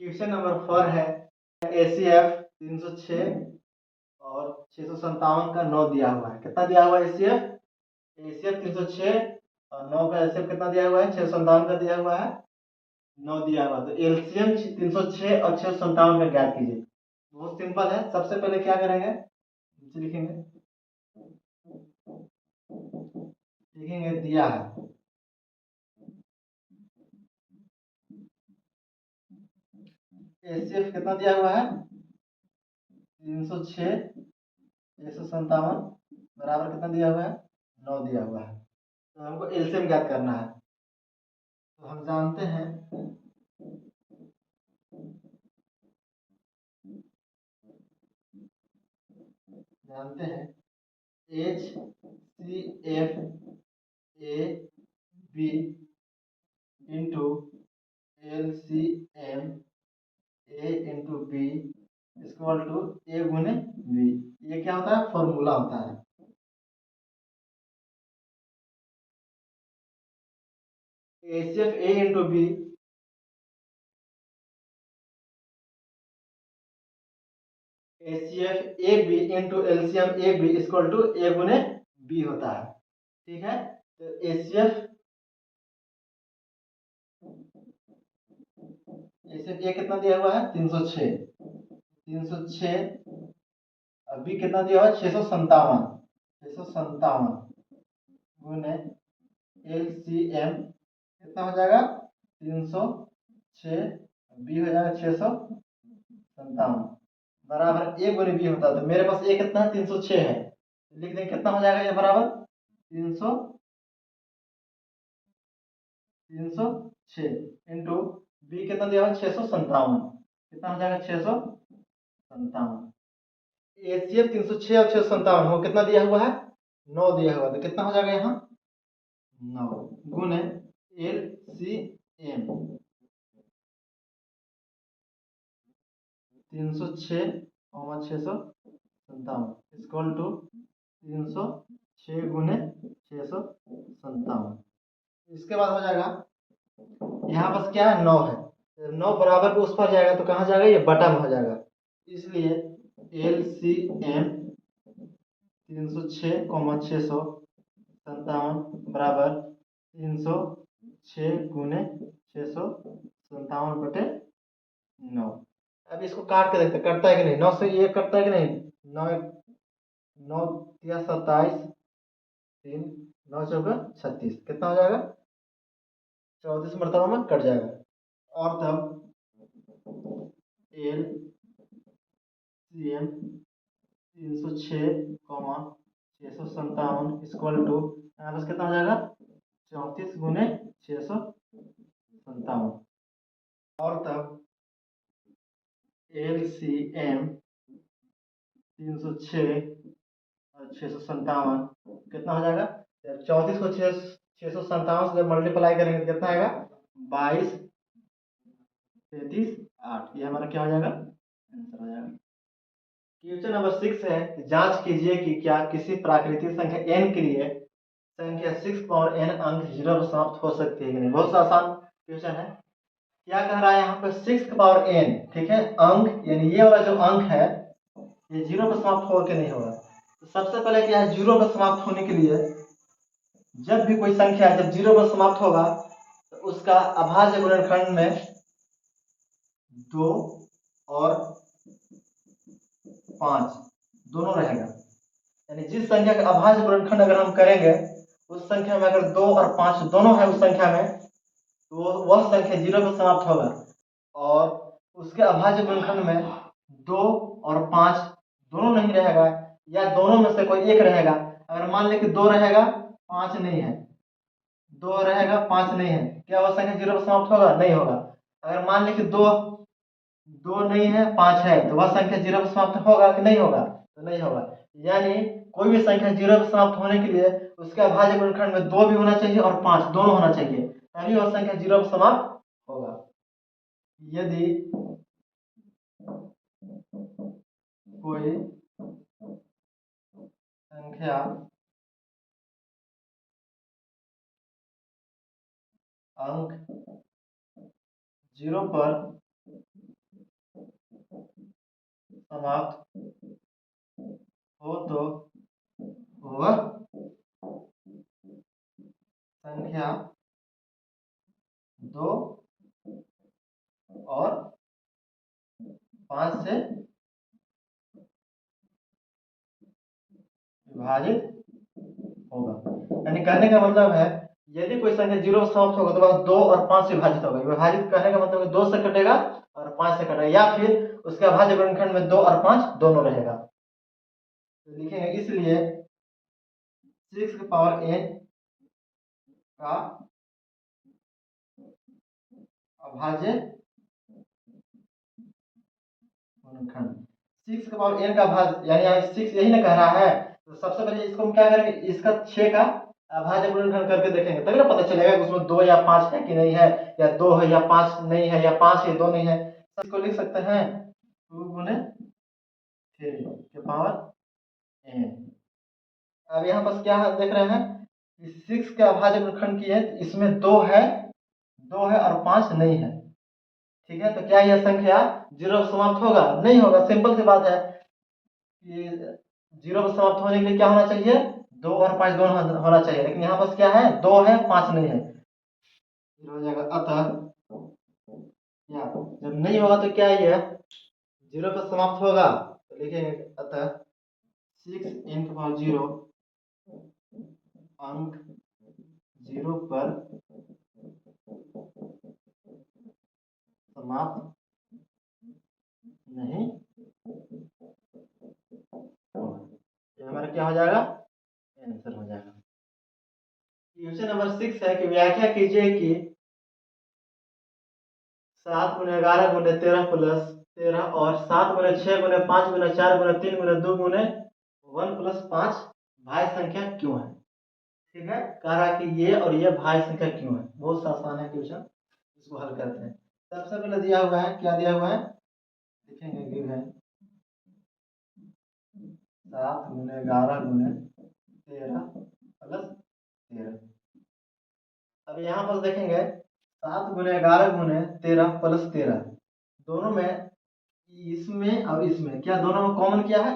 Question number 4 है ACF 306 और 657 का 9 दिया हुआ है। कितना दिया हुआ है ACF 306 और 9 का एलसीएम कितना दिया हुआ है 657 का दिया हुआ है 9 दिया हुआ है। तो एलसीएम 306 और 657 का ज्ञात कीजिए। बहुत सिंपल है। सबसे पहले क्या करेंगे, लिखेंगे दिया है एसीएफ कितना दिया हुआ है 306 657 बराबर कितना दिया हुआ है 9 दिया हुआ है। तो हमको एलसीएम ज्ञात करना है। तो हम जानते हैं HCF A B into LCM A into B equal to A गुने B। ये क्या होता है, फॉर्मूला होता है। ACF A into B ACF AB into LCM AB equal to A गुने B होता है। ठीक है, तो ACF A कितना दिया हुआ है 306 अभी कितना दिया हुआ है 657 गुने LCM कितना हो जाएगा 306 बी हो जाएगा 657 बराबर ए गुने बी होता है। तो मेरे पास ए कितना है 306 है, लिख दें कितना हो जाएगा ये बराबर 306 इंटू बी कितना दिया हुआ है 657 कितना हो जाएगा 657। एसीएफ 306 और 657 वो कितना दिया हुआ है 9 दिया हुआ है। तो कितना हो जाएगा यहाँ 9 गुने LCM 306 और 657 इक्वल टू 306 गुने 657। इसके बाद हो जाएगा यहाँ बस क्या है 9 है, 9 बराबर उस पर जाएगा तो कहाँ जाएगा ये बटा में हो जाएगा। इसलिए LCM 306 657 बराबर 306 गुने 657 बटे 9। अब इसको काट के देखते कटता है कि नहीं, 9 से ये कटता है कि नहीं, 9 9 या 27 3 9 चौका 36 कितना हो जाएगा 34 मरतबा में कट जाएगा। और तब L C M 306 657 equal to यहाँ बस कितना हो जाएगा 34 गुने 657। और तब LCM 306 और 657 कितना हो जाएगा 34 को 657 से जब मल्टीप्लाई करेंगे तो कितना आएगा 22 33 8। ये हमारा क्या हो जाएगा आंसर हो जाएगा। क्वेश्चन नंबर 6 है कि जांच कीजिए कि क्या किसी प्राकृतिक संख्या n के लिए संख्या 6 पावर n अंक 0 पर समाप्त हो सकती है कि नहीं। बहुत आसान क्वेश्चन है। क्या कह रहा है यहाँ पे 6 पावर n, ठीक है, अंक यानी ये वाला जो अंक है ये 0 पर समाप्त हो के नहीं होगा। तो सबसे पहले क्या है 0 पर समाप्त होने के लिए जब भी कोई संख्या जब 0 पर समाप्त होगा तो उसका अभाज्य गुणनखंड में 2 और 5 दोनों रहेगा। यानी जिस संख्या का अभाज्य गुणनखंड अगर हम करेंगे उस संख्या में अगर 2 और 5 दोनों है उस संख्या में तो वह संख्या 0 पर समाप्त होगा। और उसके अभाज्य गुणनखंड में 2 और 5 दोनों नहीं रहेगा या दोनों में से कोई एक रहेगा। अगर मान लें कि 2 रहेगा 5 नहीं है, 2 रहेगा 5 नहीं है, क्या वह संख्या 0 पर समाप्त होगा नहीं होगा। अगर मान लें कि 2 नहीं है 5 है तो वह संख्या 0 पर समाप्त होगा कि नहीं होगा, तो नहीं होगा। यानी कोई भी संख्या 0 पर समाप्त होने के लिए उसके अभाज्य गुणनखंड में 2 भी होना चाहिए और 5 दोनों होना चाहिए, तभी वह संख्या 0 पर समाप्त होगा। यदि कोई संख्या अंक 0 पर समाप्त हो तो वह संख्या 2 और 5 से विभाजित होगा। यानी कहने का मतलब है यदि कोई संख्या 0 समाप्त होगा तो वह 2 और 5 से विभाजित होगा। विभाजित कहने का मतलब 2 से कटेगा और 5 से कटेगा, या फिर उसके अभाज्य गुणनखंड में 2 और 5 दोनों रहेगा। तो लिखेंगे इसलिए 6 की पावर n का अभाज्य गुणनखंड 6 की पावर n का भाज्य, यानी यहाँ 6 यही ना कह रहा है, तो सबसे पहले इसको हम क्या करेंगे, इसका 6 का अभाज्य गुणनखंड करके देखेंगे, तभी ना पता चलेगा कि उसमें 2 या 5 है कि नहीं है, या 2 है या 5 नहीं है, या 5 है 2 नहीं है। इसको लिख सकते हैं 2 गुने 3 के पावर n। अब यहाँ पर क्या देख रहे हैं, 6 के अभाज्य गुणनखंड की है, इसमें 2 है और 5 नहीं है। ठीक है, तो क्या यह संख्या 0 समाप्त होगा? नहीं होगा। सिंपल सी बात है कि 0 समाप्त होने के लिए क्या होना चाहिए, 2 और 5 दोनों होना चाहिए, लेकिन यहाँ पर क्या है, 2 है 5 नहीं है, हो जाएगा। अतः या जब नहीं होगा तो क्या ये 0 पर समाप्त होगा, तो लिखेंगे अतः 6 इंटू पावर 0 अंक 0 पर समाप्त नहीं होगा। ये हमारा क्या हो जाएगा, आंसर हो जाएगा। क्वेश्चन नंबर 6 है कि व्याख्या कीजिए कि 7 गुने 11 गुने 13 प्लस 13 और 7 गुने 6 गुने 5 गुने 4 गुने 3 गुने 2 गुने 1 प्लस 5 भाज्य संख्या क्यों है। ठीक है, कह रहा है कि ये और ये भाज्य संख्या क्यों है। बहुत आसान है क्वेश्चन, इसको हल करते हैं। सबसे पहले दिया हुआ है, क्या दिया हुआ है, लिखेंगे गिवन 7 गुने 11 गुने 13 प्लस 13। अब यहाँ पर देखेंगे 7 गुने 11 गुने 13 प्लस 13, दोनों में, इसमें और इसमें क्या दोनों में कॉमन क्या है,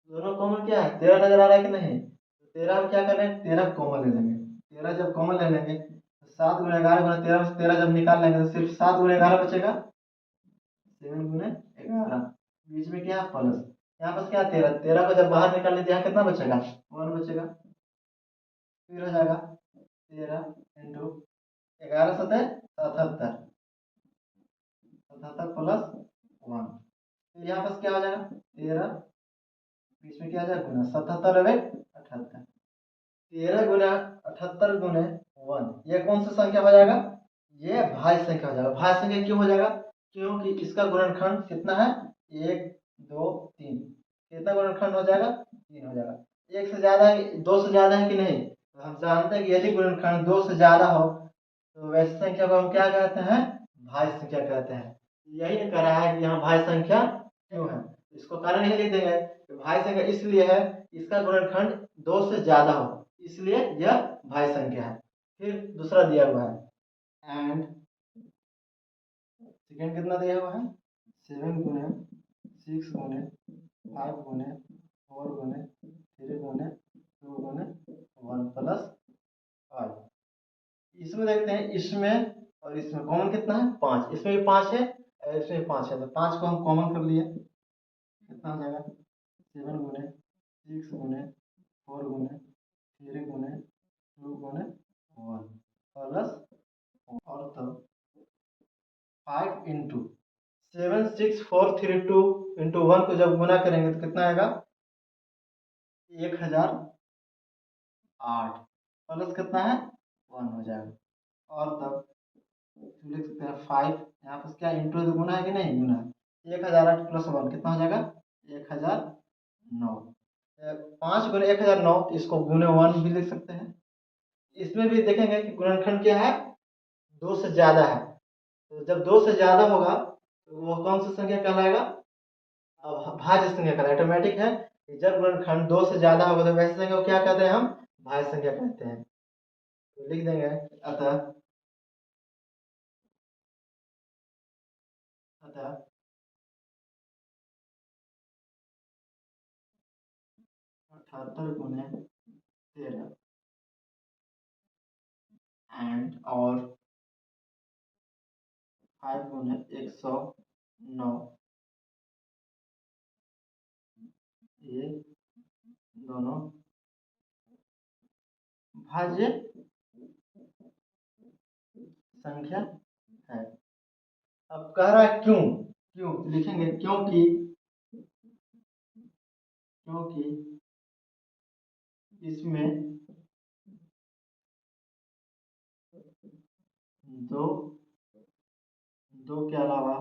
दोनों कॉमन क्या है, 13 नजर आ रहा है कि नहीं। तो 13 हम क्या कर रहे हैं, 13 कॉमन ले लेंगे। 13 जब कॉमन ले लेंगे तो 7 गुने 11 गुने 13 में 13 जब निकाल लेंगे तो सिर्फ 7 गुने 11 बचेगा, 7 गुने 11, बीच में क्या है प्लस, यहाँ पर क्या 13, 13 को जब बाहर निकाल लेते हैं कितना बचेगा, 1 बचेगा। फिर हो जाएगा 13 इंटू 11 सतह 77, 77 प्लस 1, तो यहाँ पर क्या हो जाएगा 13, बीच में क्या आ जाएगा गुना, 77 और 78, 13 गुना 78 गुने 1, ये कौन सा संख्या हो जाएगा, ये भाज्य संख्या हो जाएगा। भाज्य संख्या क्यों हो जाएगा, क्योंकि इसका गुणनखंड कितना है, 1 2 3, कितना गुणनखंड हो जाएगा, 3 हो जाएगा। एक से ज्यादा है, 2 से ज्यादा है कि नहीं, तो हम जानते हैं कि यदि गुणनखंड 2 से ज्यादा हो तो वैसी संख्या को हम क्या कहते हैं, भाज्य संख्या कहते हैं। यही कह रहा है कि यहाँ भाज्य संख्या क्यों है, इसको कारण ही लिख देंगे कि भाज्य संख्या इसलिए है, इसका गुणनखंड 2 से ज्यादा हो, इसलिए यह भाज्य संख्या है। फिर दूसरा दिया हुआ है एंड सेकेंड कितना दिया हुआ है, 7 गुने 6 गुने 5 गुने 4 गुने 3 गुने 2 गुने 1 प्लस 5। इसमें देखते हैं, इसमें और इसमें कॉमन कितना है, 5, इसमें भी 5 है और इसमें भी 5 है, तो 5 को हम कॉमन कर लिए, कितना हो जाएगा 7 गुने 6 गुने 4 गुने 3 गुने 2 गुने 1 प्लस, और तब 5 इंटू 7 6 4 3 2 इंटू 1 को जब गुना करेंगे तो कितना आएगा 1008 प्लस कितना है 1 हो जाएगा, और तब लिख सकते हैं 5, यहाँ पर क्या इंटू तो गुना है कि नहीं, गुना है, 1008 प्लस 1 कितना हो जाएगा 1009। 5 गुने 1009, इसको गुने 1 भी लिख सकते हैं। इसमें भी देखेंगे कि गुणनखंड क्या है, 2 से ज्यादा है, तो जब 2 से ज्यादा होगा तो वो कौन सा संख्या कहलाएगा, अब भाज्य संख्या कहलाएगा। ऑटोमेटिक है कि जब गुणनखंड 2 से ज्यादा होगा तो वैसे संख्या को क्या कहते हैं, हम भाज्य संख्या कहते हैं। तो लिख देंगे अतः अतः 78 गुने 13 एंड और 5 गुने 109, ये दोनों भाज्य संख्या है। अब कह रहा है क्यों, क्यों लिखेंगे क्योंकि इसमें दो के अलावा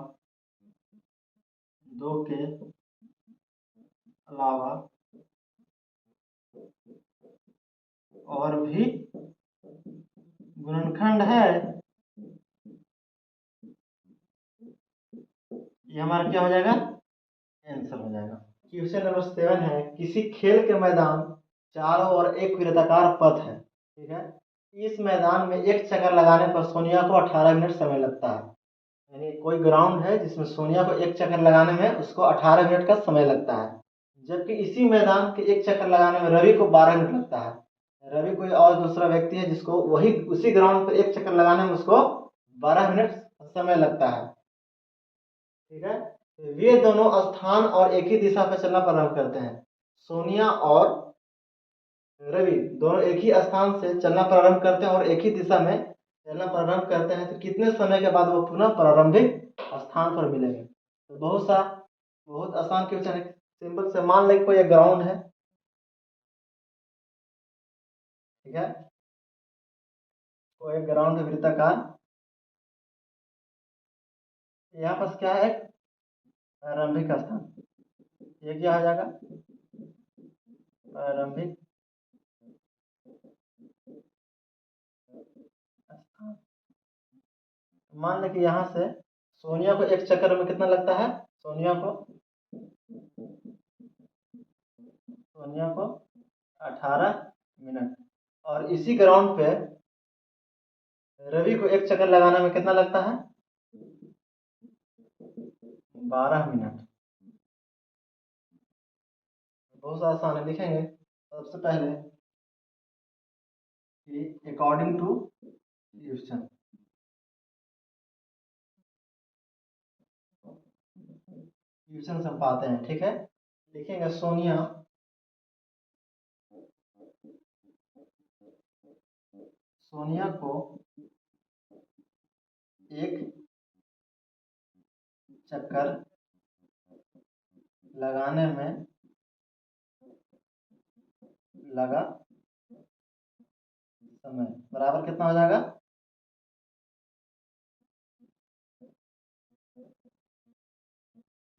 और भी गुणनखंड है। ये हमारा क्या हो जाएगा, आंसर हो जाएगा। क्वेश्चन नंबर 7 है, किसी खेल के मैदान चारों ओर एक वृत्ताकार पथ है, ठीक है। इस मैदान में एक चक्कर लगाने पर सोनिया को 18 मिनट समय लगता है। यानी कोई ग्राउंड है जिसमें सोनिया को एक चक्कर लगाने में उसको 18 मिनट का समय लगता है, जबकि इसी मैदान के एक चक्कर लगाने में रवि को 12 मिनट लगता है। रवि कोई और दूसरा व्यक्ति है जिसको वही उसी ग्राउंड पर एक चक्कर लगाने में उसको 12 मिनट समय लगता है, ठीक है। वे दोनों स्थान और एक ही दिशा पर चलना प्रारंभ करते हैं। सोनिया और रवि दोनों एक ही स्थान से चलना प्रारंभ करते हैं और एक ही दिशा में चलना प्रारंभ करते हैं, तो कितने समय के बाद वो पुनः प्रारंभिक स्थान पर मिलेंगे। तो बहुत आसान क्वेश्चन है। सिंपल से मान लें कोई एक ग्राउंड है, ठीक है, कोई एक ग्राउंड है वृत्ताकार। यहाँ पर क्या है, प्रारंभिक स्थान, ये क्या आ जाएगा, प्रारंभिक स्थान। मान लें कि यहाँ से सोनिया को एक चक्कर में कितना लगता है, सोनिया को 18 मिनट, और इसी ग्राउंड पे रवि को एक चक्कर लगाने में कितना लगता है, 12 मिनट। बहुत आसान है, लिखेंगे सबसे पहले कि अकॉर्डिंग टू क्वेश्चन, क्वेश्चन से पाते हैं, ठीक है। लिखेंगे सोनिया को एक चक्कर लगाने में लगा समय बराबर कितना हो जाएगा,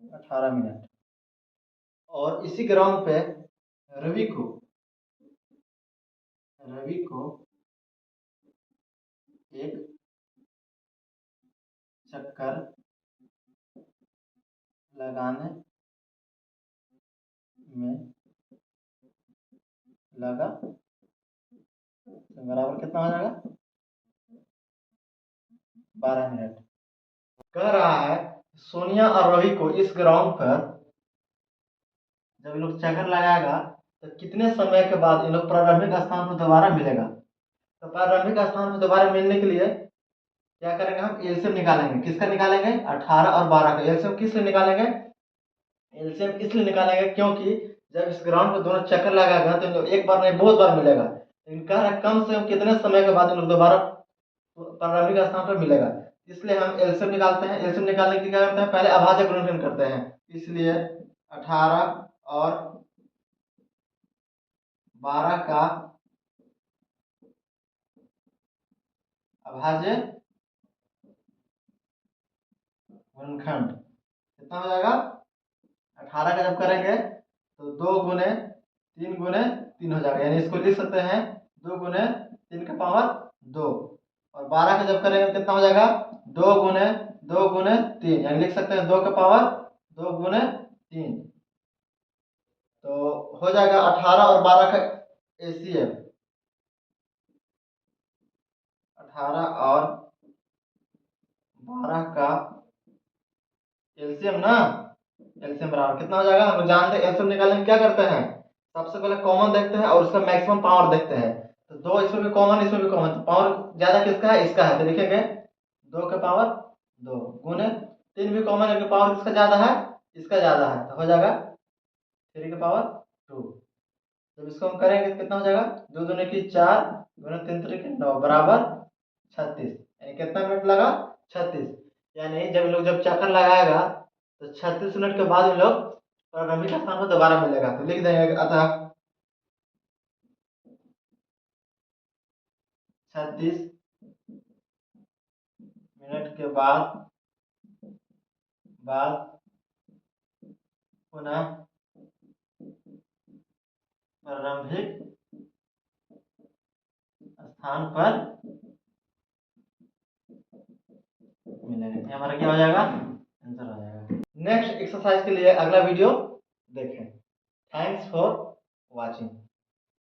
18 मिनट। और इसी ग्राउंड पे रवि को एक चक्कर लगाने में लगा बराबर कितना हो जाएगा, 12 मिनट। कह रहा है सोनिया और रवि को इस ग्राउंड पर जब लोग चक्कर लगाएगा तो कितने समय के बाद इन लोग प्रारंभिक स्थान पर दोबारा मिलेगा। तो प्रारंभिक स्थान पर दोबारा मिलने के लिए क्या करेंगे, हम एलसीएम निकालेंगे। किसका निकालेंगे, 18 और 12 का। एलसीएम किस लिए निकालेंगे, एलसीएम इसलिए निकालेंगे क्योंकि जब इस ग्राउंड पर दोनों चक्कर लगाएगा तो इन लोग एक बार नहीं बहुत बार मिलेगा। लेकिन कह रहा है कम से कम कितने समय के बाद इन लोग दोबारा प्रारंभिक स्थान पर मिलेगा, इसलिए हम एलसीएम निकालते हैं। एलसीएम निकालने के लिए क्या करते हैं, पहले अभाज्य गुणनखंड करते हैं। इसलिए 18 और 12 का अभाज्य गुणनखंड कितना हो जाएगा, 18 का जब करेंगे तो 2 गुने 3 गुने 3 हो जाएगा, यानी इसको लिख सकते हैं 2 गुने 3 का पावर 2। और 12 का जब करेंगे कितना हो जाएगा, 2 गुने 3, यानी लिख सकते हैं 2 का पावर 2 गुने 3। तो हो जाएगा 18 और 12 का एसीएम, 18 और 12 का एलसीएम ना, एलसीएम बराबर कितना हो जाएगा, हम लोग जानते हैं एलसीएम निकालने में क्या करते हैं, सबसे पहले कॉमन देखते हैं और उसका मैक्सिमम पावर देखते हैं। तो 2 इसमें भी कॉमन, इसमें भी कॉमन, तो पावर ज्यादा किसका है, इसका है, तो लिखेंगे 2 के पावर 2 गुने 3 भी कॉमन है, तो पावर किसका ज्यादा है, इसका ज्यादा है, तो हो जाएगा 3 के पावर 2। जब इसको हम करेंगे तो कितना हो जाएगा, 2 दूनी की 4 गुने 3 3 की 9 बराबर 36। यानी कितना मिनट लगा, 36। यानी जब लोग जब चक्कर लगाएगा तो 36 मिनट के बाद हम लोग प्रारंभिक स्थान पर दोबारा मिलेगा, तो लिख देंगे अतः 36 मिनट के बाद पुनः प्रारंभिक स्थान पर मिलेगा। ये हमारा क्या हो जाएगा, आंसर हो जाएगा। नेक्स्ट एक्सरसाइज के लिए अगला वीडियो देखें। Thanks for watching.